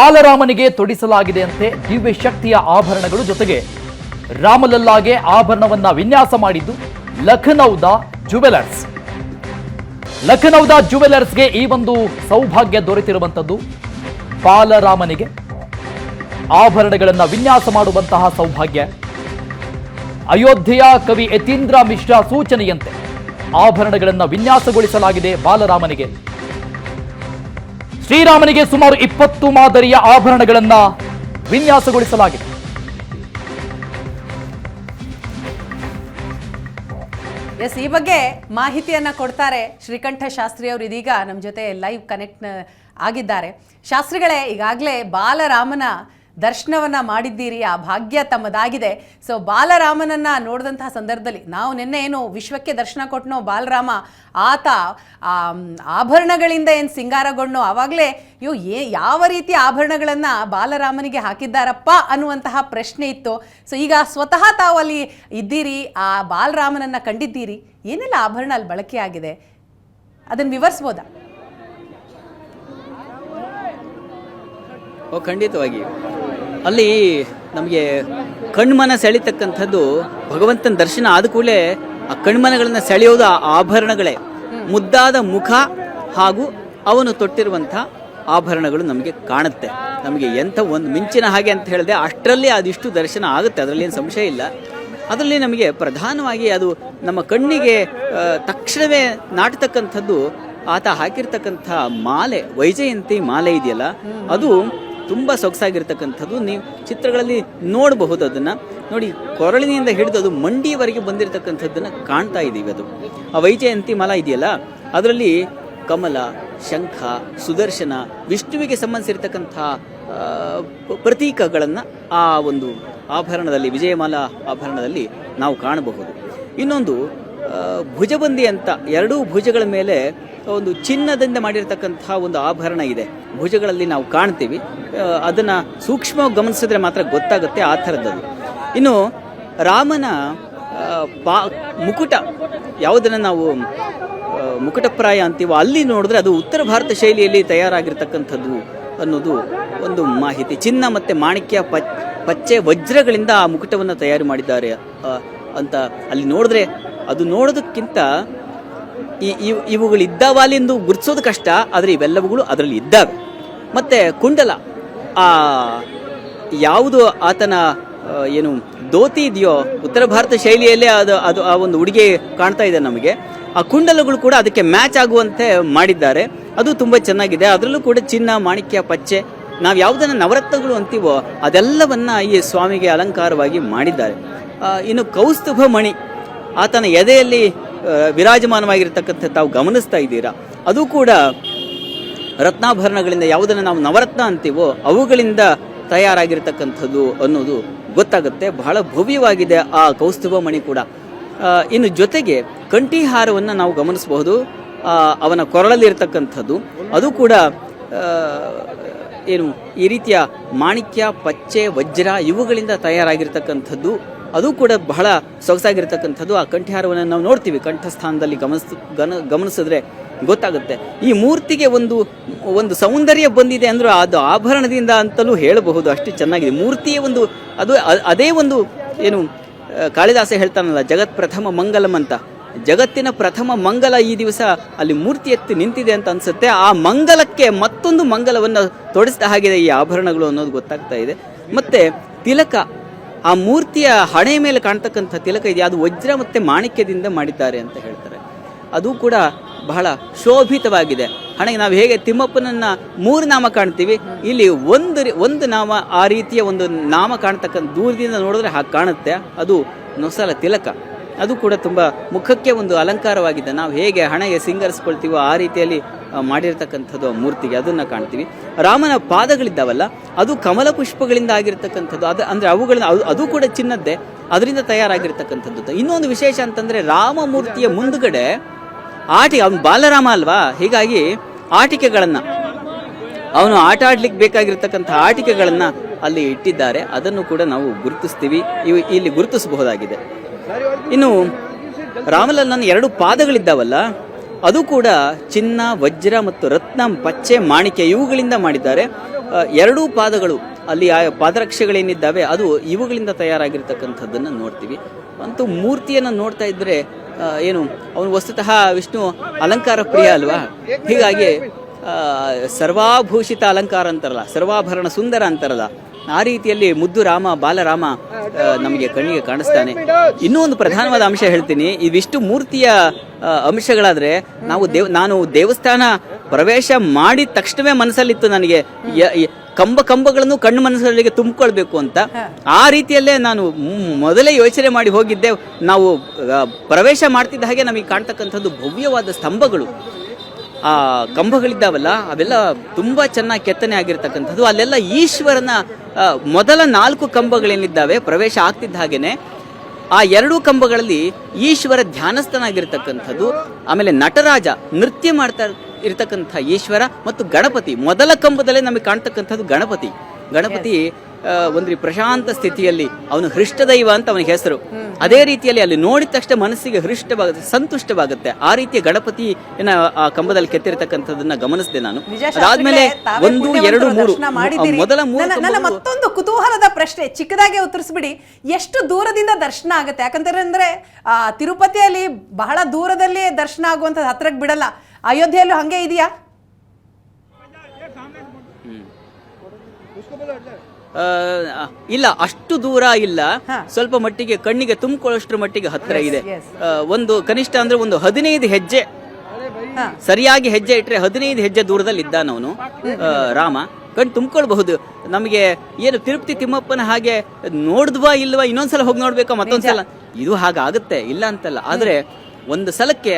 ಬಾಲರಾಮನಿಗೆ ತೊಡಿಸಲಾಗಿದೆ ಅಂತೆ ದಿವ್ಯ ಶಕ್ತಿಯ ಆಭರಣಗಳು. ಜೊತೆಗೆ ರಾಮಲಲ್ಲಾಗೆ ಆಭರಣವನ್ನ ವಿನ್ಯಾಸ ಮಾಡಿದ್ದು ಲಖನೌದ ಜುವೆಲರ್ಸ್. ಲಖನೌದ ಜುವೆಲರ್ಸ್ಗೆ ಈ ಒಂದು ಸೌಭಾಗ್ಯ ದೊರೆತಿರುವಂತದ್ದು. ಬಾಲರಾಮನಿಗೆ ಆಭರಣಗಳನ್ನ ವಿನ್ಯಾಸ ಮಾಡುವಂತಹ ಸೌಭಾಗ್ಯ. ಅಯೋಧ್ಯೆಯ ಕವಿ ಯತೀಂದ್ರ ಮಿಶ್ರಾ ಸೂಚನೆಯಂತೆ ಆಭರಣಗಳನ್ನ ವಿನ್ಯಾಸಗೊಳಿಸಲಾಗಿದೆ ಬಾಲರಾಮನಿಗೆ. ಶ್ರೀರಾಮನಿಗೆ ಸುಮಾರು 20 ಮಾದರಿಯ ಆಭರಣಗಳನ್ನ ವಿನ್ಯಾಸಗೊಳಿಸಲಾಗಿದೆ. ಎಸ್, ಈ ಬಗ್ಗೆ ಮಾಹಿತಿಯನ್ನ ಕೊಡ್ತಾರೆ ಶ್ರೀಕಂಠ ಶಾಸ್ತ್ರಿ ಅವರು. ಇದೀಗ ನಮ್ಮ ಜೊತೆ ಲೈವ್ ಕನೆಕ್ಟ್ ಆಗಿದ್ದಾರೆ. ಶಾಸ್ತ್ರಿಗಳೇ, ಈಗಾಗಲೇ ಬಾಲರಾಮನ ದರ್ಶನವನ್ನ ಮಾಡಿದ್ದೀರಿ, ಆ ಭಾಗ್ಯ ತಮ್ಮದಾಗಿದೆ. ಸೊ ಬಾಲರಾಮನನ್ನ ನೋಡಿದಂತಹ ಸಂದರ್ಭದಲ್ಲಿ ನಾವು ನಿನ್ನೆ ಏನು ವಿಶ್ವಕ್ಕೆ ದರ್ಶನ ಕೊಟ್ಟನೋ ಬಾಲರಾಮ, ಆತ ಆಭರಣಗಳಿಂದ ಏನು ಸಿಂಗಾರಗೊಂಡು ಆವಾಗಲೇ ಯಾವ ರೀತಿ ಆಭರಣಗಳನ್ನು ಬಾಲರಾಮನಿಗೆ ಹಾಕಿದ್ದಾರಪ್ಪ ಅನ್ನುವಂತಹ ಪ್ರಶ್ನೆ ಇತ್ತು. ಸೊ ಈಗ ಸ್ವತಃ ತಾವು ಅಲ್ಲಿ ಇದ್ದೀರಿ, ಆ ಬಾಲರಾಮನನ್ನ ಕಂಡಿದ್ದೀರಿ, ಏನೆಲ್ಲ ಆಭರಣ ಅಲ್ಲಿ ಬಳಕೆಯಾಗಿದೆ ಅದನ್ನು ವಿವರಿಸ್ಬೋದಾ? ಖಂಡಿತವಾಗಿ ಅಲ್ಲಿ ನಮಗೆ ಕಣ್ಮನ ಸೆಳೀತಕ್ಕಂಥದ್ದು ಭಗವಂತನ ದರ್ಶನ ಆದ ಕೂಡಲೇ ಆ ಕಣ್ಮನಗಳನ್ನು ಸೆಳೆಯೋದು ಆ ಆಭರಣಗಳೇ. ಮುದ್ದಾದ ಮುಖ ಹಾಗೂ ಅವನು ತೊಟ್ಟಿರುವಂಥ ಆಭರಣಗಳು ನಮಗೆ ಕಾಣುತ್ತೆ. ನಮಗೆ ಎಂಥ ಒಂದು ಮಿಂಚಿನ ಹಾಗೆ ಅಂತ ಹೇಳಿದೆ, ಅಷ್ಟರಲ್ಲಿ ಅದಿಷ್ಟು ದರ್ಶನ ಆಗುತ್ತೆ, ಅದರಲ್ಲಿ ಏನು ಸಂಶಯ ಇಲ್ಲ. ಅದರಲ್ಲಿ ನಮಗೆ ಪ್ರಧಾನವಾಗಿ ಅದು ನಮ್ಮ ಕಣ್ಣಿಗೆ ತಕ್ಷಣವೇ ನಾಟತಕ್ಕಂಥದ್ದು ಆತ ಹಾಕಿರ್ತಕ್ಕಂಥ ಮಾಲೆ, ವೈಜಯಂತಿ ಮಾಲೆ ಇದೆಯಲ್ಲ, ಅದು ತುಂಬ ಸೊಗಸಾಗಿರ್ತಕ್ಕಂಥದ್ದು. ನೀವು ಚಿತ್ರಗಳಲ್ಲಿ ನೋಡಬಹುದು. ಅದನ್ನು ನೋಡಿ, ಕೊರಳಿನಿಂದ ಹಿಡಿದು ಅದು ಮಂಡಿಯವರೆಗೆ ಬಂದಿರತಕ್ಕಂಥದ್ದನ್ನು ಕಾಣ್ತಾ ಇದ್ದೀವಿ. ಅದು ಆ ವೈಜಯಂತಿ ಮಾಲ ಇದೆಯಲ್ಲ, ಅದರಲ್ಲಿ ಕಮಲ, ಶಂಖ, ಸುದರ್ಶನ, ವಿಷ್ಣುವಿಗೆ ಸಂಬಂಧಿಸಿರ್ತಕ್ಕಂಥ ಪ್ರತೀಕಗಳನ್ನು ಆ ಒಂದು ಆಭರಣದಲ್ಲಿ, ವಿಜಯಮಾಲಾ ಆಭರಣದಲ್ಲಿ ನಾವು ಕಾಣಬಹುದು. ಇನ್ನೊಂದು ಭುಜಬಂದಿ ಅಂತ, ಎರಡೂ ಭುಜಗಳ ಮೇಲೆ ಒಂದು ಚಿನ್ನದಿಂದ ಮಾಡಿರ್ತಕ್ಕಂಥ ಒಂದು ಆಭರಣ ಇದೆ, ಭುಜಗಳಲ್ಲಿ ನಾವು ಕಾಣ್ತೀವಿ. ಅದನ್ನು ಸೂಕ್ಷ್ಮವಾಗಿ ಗಮನಿಸಿದ್ರೆ ಮಾತ್ರ ಗೊತ್ತಾಗುತ್ತೆ ಆ ಥರದ್ದದು. ಇನ್ನು ರಾಮನ ಮುಕುಟ, ಯಾವುದನ್ನು ನಾವು ಮುಕುಟಪ್ರಾಯ ಅಂತೀವೋ, ಅಲ್ಲಿ ನೋಡಿದ್ರೆ ಅದು ಉತ್ತರ ಭಾರತ ಶೈಲಿಯಲ್ಲಿ ತಯಾರಾಗಿರ್ತಕ್ಕಂಥದ್ದು ಅನ್ನೋದು ಒಂದು ಮಾಹಿತಿ. ಚಿನ್ನ ಮತ್ತು ಮಾಣಿಕ್ಯ, ಪಚ್ಚೆ, ವಜ್ರಗಳಿಂದ ಆ ಮುಕುಟವನ್ನು ತಯಾರು ಮಾಡಿದ್ದಾರೆ ಅಂತ ಅಲ್ಲಿ ನೋಡಿದ್ರೆ, ಅದು ನೋಡೋದಕ್ಕಿಂತ ಇವುಗಳಿದ್ದಾವ ಅಲ್ಲಿ ಎಂದು ಗುರುತಿಸೋದು ಕಷ್ಟ, ಆದರೆ ಇವೆಲ್ಲವುಗಳು ಅದರಲ್ಲಿ ಇದ್ದಾವೆ. ಮತ್ತು ಕುಂಡಲ, ಯಾವುದು ಆತನ ಏನು ಧೋತಿ ಇದೆಯೋ ಉತ್ತರ ಭಾರತ ಶೈಲಿಯಲ್ಲೇ ಅದು ಆ ಒಂದು ಉಡುಗೆ ಕಾಣ್ತಾ ಇದೆ ನಮಗೆ. ಆ ಕುಂಡಲಗಳು ಕೂಡ ಅದಕ್ಕೆ ಮ್ಯಾಚ್ ಆಗುವಂತೆ ಮಾಡಿದ್ದಾರೆ, ಅದು ತುಂಬ ಚೆನ್ನಾಗಿದೆ. ಅದರಲ್ಲೂ ಕೂಡ ಚಿನ್ನ, ಮಾಣಿಕ್ಯ, ಪಚ್ಚೆ, ನಾವು ಯಾವುದನ್ನು ನವರತ್ನಗಳು ಅಂತೀವೋ ಅದೆಲ್ಲವನ್ನ ಈ ಸ್ವಾಮಿಗೆ ಅಲಂಕಾರವಾಗಿ ಮಾಡಿದ್ದಾರೆ. ಇನ್ನು ಕೌಸ್ತುಭ ಮಣಿ, ಆತನ ಎದೆಯಲ್ಲಿ ವಿರಾಜಮಾನವಾಗಿರ್ತಕ್ಕಂಥ ತಾವು ಗಮನಿಸ್ತಾ ಇದ್ದೀರಾ, ಅದು ಕೂಡ ರತ್ನಾಭರಣಗಳಿಂದ, ಯಾವುದನ್ನು ನಾವು ನವರತ್ನ ಅಂತೀವೋ ಅವುಗಳಿಂದ ತಯಾರಾಗಿರ್ತಕ್ಕಂಥದ್ದು ಅನ್ನೋದು ಗೊತ್ತಾಗುತ್ತೆ. ಬಹಳ ಭವ್ಯವಾಗಿದೆ ಆ ಕೌಸ್ತುಭ ಮಣಿ ಕೂಡ. ಇನ್ನು ಜೊತೆಗೆ ಕಂಠಿಹಾರವನ್ನು ನಾವು ಗಮನಿಸಬಹುದು, ಅವನ ಕೊರಳಲ್ಲಿರ್ತಕ್ಕಂಥದ್ದು, ಅದು ಕೂಡ ಏನು ಈ ರೀತಿಯ ಮಾಣಿಕ್ಯ, ಪಚ್ಚೆ, ವಜ್ರ ಇವುಗಳಿಂದ ತಯಾರಾಗಿರ್ತಕ್ಕಂಥದ್ದು, ಅದು ಕೂಡ ಬಹಳ ಸೊಗಸಾಗಿರ್ತಕ್ಕಂಥದ್ದು. ಆ ಕಂಠಿಹಾರವನ್ನು ನಾವು ನೋಡ್ತೀವಿ, ಕಂಠಸ್ಥಾನದಲ್ಲಿ ಗಮನಿಸಿದ್ರೆ ಗೊತ್ತಾಗುತ್ತೆ. ಈ ಮೂರ್ತಿಗೆ ಒಂದು ಸೌಂದರ್ಯ ಬಂದಿದೆ ಅಂದ್ರೆ ಅದು ಆಭರಣದಿಂದ ಅಂತಲೂ ಹೇಳಬಹುದು, ಅಷ್ಟು ಚೆನ್ನಾಗಿದೆ ಮೂರ್ತಿಯ ಒಂದು ಅದೇ ಒಂದು ಏನು ಕಾಳಿದಾಸ ಹೇಳ್ತಾನಲ್ಲ, ಜಗತ್ ಪ್ರಥಮ ಮಂಗಲಂ ಅಂತ. ಜಗತ್ತಿನ ಪ್ರಥಮ ಮಂಗಲ ಈ ದಿವಸ ಅಲ್ಲಿ ಮೂರ್ತಿ ಎತ್ತಿ ನಿಂತಿದೆ ಅಂತ ಅನ್ಸುತ್ತೆ. ಆ ಮಂಗಲಕ್ಕೆ ಮತ್ತೊಂದು ಮಂಗಲವನ್ನು ತೊಡಸಿದ ಹಾಗಿದೆ ಈ ಆಭರಣಗಳು ಅನ್ನೋದು ಗೊತ್ತಾಗ್ತಾ ಇದೆ. ಮತ್ತೆ ತಿಲಕ, ಆ ಮೂರ್ತಿಯ ಹಣೆಯ ಮೇಲೆ ಕಾಣ್ತಕ್ಕಂಥ ತಿಲಕ ಇದೆ, ಅದು ವಜ್ರ ಮತ್ತು ಮಾಣಿಕ್ಯದಿಂದ ಮಾಡಿದ್ದಾರೆ ಅಂತ ಹೇಳ್ತಾರೆ. ಅದು ಕೂಡ ಬಹಳ ಶೋಭಿತವಾಗಿದೆ. ಹಣೆಗೆ ನಾವು ಹೇಗೆ ತಿಮ್ಮಪ್ಪನನ್ನ 3 ನಾಮ ಕಾಣ್ತೀವಿ, ಇಲ್ಲಿ ಒಂದು ನಾಮ, ಆ ರೀತಿಯ ಒಂದು ನಾಮ ಕಾಣ್ತಕ್ಕಂಥ ದೂರದಿಂದ ನೋಡಿದ್ರೆ ಹಾಗೆ ಕಾಣುತ್ತೆ. ಅದು ನೊಸಲ ತಿಲಕ, ಅದು ಕೂಡ ತುಂಬ ಮುಖಕ್ಕೆ ಒಂದು ಅಲಂಕಾರವಾಗಿದೆ. ನಾವು ಹೇಗೆ ಹಣೆಗೆ ಸಿಂಗರಿಸ್ಕೊಳ್ತೀವೋ ಆ ರೀತಿಯಲ್ಲಿ ಮಾಡಿರ್ತಕ್ಕಂಥದ್ದು ಮೂರ್ತಿಗೆ, ಅದನ್ನು ಕಾಣ್ತೀವಿ. ರಾಮನ ಪಾದಗಳಿದ್ದಾವಲ್ಲ, ಅದು ಕಮಲ ಪುಷ್ಪಗಳಿಂದ ಆಗಿರ್ತಕ್ಕಂಥದ್ದು, ಅಂದರೆ ಅವುಗಳನ್ನ ಅದು ಕೂಡ ಚಿನ್ನದ್ದೇ, ಅದರಿಂದ ತಯಾರಾಗಿರ್ತಕ್ಕಂಥದ್ದು. ಇನ್ನೊಂದು ವಿಶೇಷ ಅಂತಂದರೆ ರಾಮ ಮೂರ್ತಿಯ ಮುಂದುಗಡೆ ಅವನು ಬಾಲರಾಮ ಅಲ್ವಾ, ಹೀಗಾಗಿ ಆಟಿಕೆಗಳನ್ನು, ಅವನು ಆಟ ಆಡ್ಲಿಕ್ಕೆ ಬೇಕಾಗಿರ್ತಕ್ಕಂಥ ಆಟಿಕೆಗಳನ್ನು ಅಲ್ಲಿ ಇಟ್ಟಿದ್ದಾರೆ. ಅದನ್ನು ಕೂಡ ನಾವು ಗುರುತಿಸ್ತೀವಿ, ಇಲ್ಲಿ ಗುರುತಿಸಬಹುದಾಗಿದೆ. ಇನ್ನು ರಾಮಲಲ್ಲನ 2 ಪಾದಗಳಿದ್ದಾವಲ್ಲ, ಅದು ಕೂಡ ಚಿನ್ನ, ವಜ್ರ ಮತ್ತು ರತ್ನ, ಪಚ್ಚೆ, ಮಾಣಿಕ್ಯ ಇವುಗಳಿಂದ ಮಾಡಿದ್ದಾರೆ. ಎರಡೂ ಪಾದಗಳು ಅಲ್ಲಿ ಆ ಪಾದರಕ್ಷೆಗಳೇನಿದ್ದಾವೆ ಅದು ಇವುಗಳಿಂದ ತಯಾರಾಗಿರ್ತಕ್ಕಂಥದ್ದನ್ನು ನೋಡ್ತೀವಿ. ಅಂತೂ ಮೂರ್ತಿಯನ್ನು ನೋಡ್ತಾ ಇದ್ರೆ ಏನು ಅವನು ವಸ್ತುತಃ ವಿಷ್ಣು ಅಲಂಕಾರ ಪ್ರಿಯ ಅಲ್ವಾ, ಹೀಗಾಗಿ ಸರ್ವಾಭೂಷಿತ ಅಲಂಕಾರ ಅಂತಾರಲ್ಲ, ಸರ್ವಾಭರಣ ಸುಂದರ ಅಂತಾರಲ್ಲ, ಆ ರೀತಿಯಲ್ಲಿ ಮುದ್ದು ರಾಮ ಬಾಲರಾಮ ನಮಗೆ ಕಣ್ಣಿಗೆ ಕಾಣಿಸ್ತಾನೆ. ಇನ್ನೂ ಒಂದು ಪ್ರಧಾನವಾದ ಅಂಶ ಹೇಳ್ತೀನಿ. ಈ ವಿಷ್ಣು ಮೂರ್ತಿಯ ಅಂಶಗಳಾದ್ರೆ ನಾನು ದೇವಸ್ಥಾನ ಪ್ರವೇಶ ಮಾಡಿದ ತಕ್ಷಣವೇ ಮನಸ್ಸಲ್ಲಿತ್ತು ನನಗೆ ಕಂಬಗಳನ್ನು ಕಣ್ಣು ಮನಸ್ಸಲ್ಲಿಗೆ ತುಂಬಿಕೊಳ್ಬೇಕು ಅಂತ. ಆ ರೀತಿಯಲ್ಲೇ ನಾನು ಮೊದಲೇ ಯೋಚನೆ ಮಾಡಿ ಹೋಗಿದ್ದೆ. ನಾವು ಪ್ರವೇಶ ಮಾಡ್ತಿದ್ದ ಹಾಗೆ ನಮಗೆ ಕಾಣ್ತಕ್ಕಂಥದ್ದು ಭವ್ಯವಾದ ಸ್ತಂಭಗಳು, ಆ ಕಂಬಗಳಿದ್ದಾವಲ್ಲ ಅವೆಲ್ಲ ತುಂಬಾ ಚೆನ್ನಾಗಿ ಕೆತ್ತನೆ ಆಗಿರ್ತಕ್ಕಂಥದ್ದು. ಅಲ್ಲೆಲ್ಲ ಈಶ್ವರನ ಮೊದಲ 4 ಕಂಬಗಳೇನಿದ್ದಾವೆ ಪ್ರವೇಶ ಆಗ್ತಿದ್ದ ಹಾಗೇನೆ ಆ 2 ಕಂಬಗಳಲ್ಲಿ ಈಶ್ವರ ಧ್ಯಾನಸ್ಥನಾಗಿರ್ತಕ್ಕಂಥದ್ದು. ಆಮೇಲೆ ನಟರಾಜ ನೃತ್ಯ ಮಾಡ್ತಾ ಇರತಕ್ಕಂಥ ಈಶ್ವರ ಮತ್ತು ಗಣಪತಿ ಮೊದಲ ಕಂಬದಲ್ಲೇ ನಮಗೆ ಕಾಣ್ತಕ್ಕಂಥದ್ದು ಗಣಪತಿ ಒಂದ್ರಿ ಪ್ರಶಾಂತ ಸ್ಥಿತಿಯಲ್ಲಿ ಅವನು ಹೃಷ್ಟದೈವ ಅಂತ ಅವನಿಗೆ ಹೆಸರು. ಅದೇ ರೀತಿಯಲ್ಲಿ ಅಲ್ಲಿ ನೋಡಿದ ತಕ್ಷಣ ಮನಸ್ಸಿಗೆ ಹೃಷ್ಟವಾಗುತ್ತೆ, ಸಂತುಷ್ಟವಾಗುತ್ತೆ. ಆ ರೀತಿಯ ಗಣಪತಿ ಆ ಕಂಬದಲ್ಲಿ ಕೆತ್ತಿರತಕ್ಕಂಥದ್ದನ್ನ ಗಮನಿಸಿದೆ ನಾನು. ಅದಾದ್ಮೇಲೆ 1, 2, 3 ಮೊದಲ 3 ನನ್ನ ಮತ್ತೊಂದು ಕುತೂಹಲದ ಪ್ರಶ್ನೆ, ಚಿಕ್ಕದಾಗೆ ಉತ್ತರಿಸ್ಬಿಡಿ. ಎಷ್ಟು ದೂರದಿಂದ ದರ್ಶನ ಆಗುತ್ತೆ? ಯಾಕಂತಂದ್ರೆ ತಿರುಪತಿಯಲ್ಲಿ ಬಹಳ ದೂರದಲ್ಲಿ ದರ್ಶನ ಆಗುವಂಥದ್ದು, ಹತ್ರಕ್ಕೆ ಬಿಡಲ್ಲ. ಅಯೋಧ್ಯೆಯಲ್ಲೂ ಹಂಗೆ ಇದೆಯಾ? ಇಲ್ಲ, ಅಷ್ಟು ದೂರ ಇಲ್ಲ. ಸ್ವಲ್ಪ ಮಟ್ಟಿಗೆ ಕಣ್ಣಿಗೆ ತುಂಬಿಕೊಳ್ಳೋಷ್ಟ್ರ ಮಟ್ಟಿಗೆ ಹತ್ರ ಇದೆ. ಒಂದು ಕನಿಷ್ಠ ಅಂದ್ರೆ ಒಂದು 15 ಹೆಜ್ಜೆ ಸರಿಯಾಗಿ ಹೆಜ್ಜೆ ಇಟ್ರೆ 15 ಹೆಜ್ಜೆ ದೂರದಲ್ಲಿ ಇದ್ದಾನವನು ರಾಮ. ಕಣ್ ತುಂಬಿಕೊಳ್ಬಹುದು. ನಮಗೆ ಏನು ತಿರುಪತಿ ತಿಮ್ಮಪ್ಪನ ಹಾಗೆ ನೋಡಿದ್ವಾ ಇಲ್ವಾ, ಇನ್ನೊಂದ್ಸಲ ಹೋಗಿ ನೋಡ್ಬೇಕಾ, ಮತ್ತೊಂದ್ಸಲ, ಇದು ಹಾಗಾಗುತ್ತೆ, ಇಲ್ಲ ಅಂತಲ್ಲ. ಆದ್ರೆ ಒಂದು ಸಲಕ್ಕೆ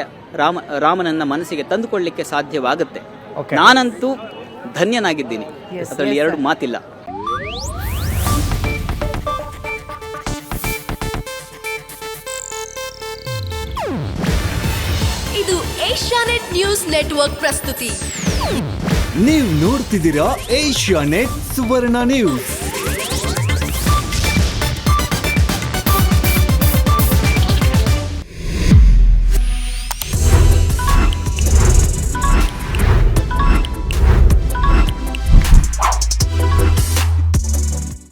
ರಾಮನನ್ನ ಮನಸ್ಸಿಗೆ ತಂದುಕೊಳ್ಳಿಕ್ಕೆ ಸಾಧ್ಯವಾಗುತ್ತೆ. ನಾನಂತೂ ಧನ್ಯನಾಗಿದ್ದೀನಿ, ಅದರಲ್ಲಿ 2 ಮಾತಿಲ್ಲ. ಇದು ಏಷ್ಯಾನೆಟ್ ನ್ಯೂಸ್ ನೆಟ್ವರ್ಕ್ ಪ್ರಸ್ತುತಿ. ನೀವು ನೋಡ್ತಿದ್ದೀರಾ ಏಷ್ಯಾನೆಟ್ ಸುವರ್ಣ ನ್ಯೂಸ್.